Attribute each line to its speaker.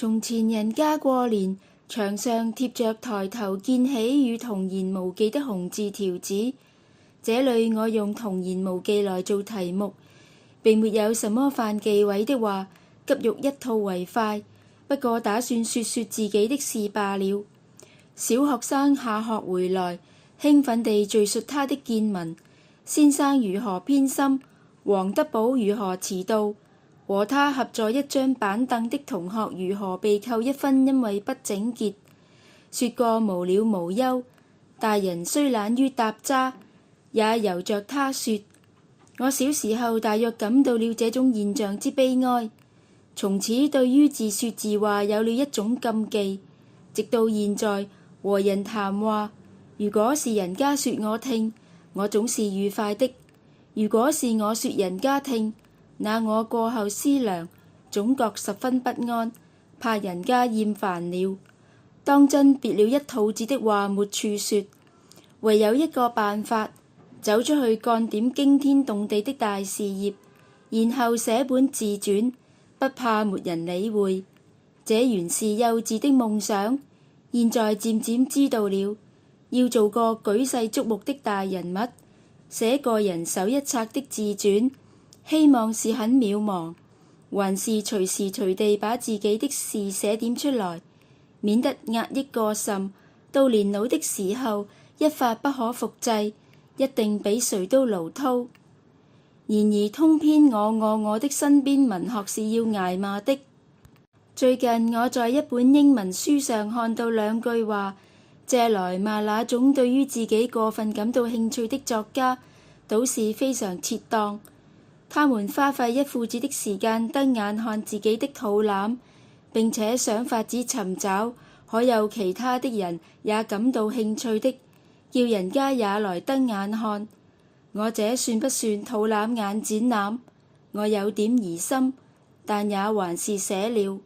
Speaker 1: 從前人家過年，牆上貼着抬頭見喜與童言無忌的紅字條子。這裏我用童言無忌來做題目，並沒有什麼犯忌諱的話，急欲一吐為快，不過打算說說自己的事罷了。小學生下學回來，興奮地敘述他的見聞：先生如何偏心，黃德寶如何遲到，和他合坐一張板凳的同學如何被扣1分，因為不整潔。說過無了無憂，大人雖懶於搭渣，也由着他說。我小時候大約感到了這種現象之悲哀，從此對於自說自話有了一種禁忌，直到現在和人談話，如果是人家說我聽，我總是愉快的；如果是我說人家聽，那我過後思量，總覺十分不安，怕人家厭煩了。當真別了一肚子的話沒處說，唯有一個辦法，走出去幹點驚天動地的大事業，然後寫本自傳，不怕沒人理會。這原是幼稚的夢想，現在漸漸知道了，要做個舉世矚目的大人物，寫個人手一冊的自傳，希望是很渺茫，還是隨時隨地把自己的事寫點出來，免得壓抑過甚，到年老的時候一發不可複製，一定比誰都牢騷。然而通篇我的身邊文學是要挨罵的。最近我在一本英文書上看到2句話，借來罵那種對於自己過分感到興趣的作家，倒是非常切當。他們花費一父子的時間瞪眼看自己的肚腩，並且想法子尋找可有其他的人也感到興趣的，叫人家也來瞪眼看。我這算不算肚腩眼展覽？我有點疑心，但也還是寫了。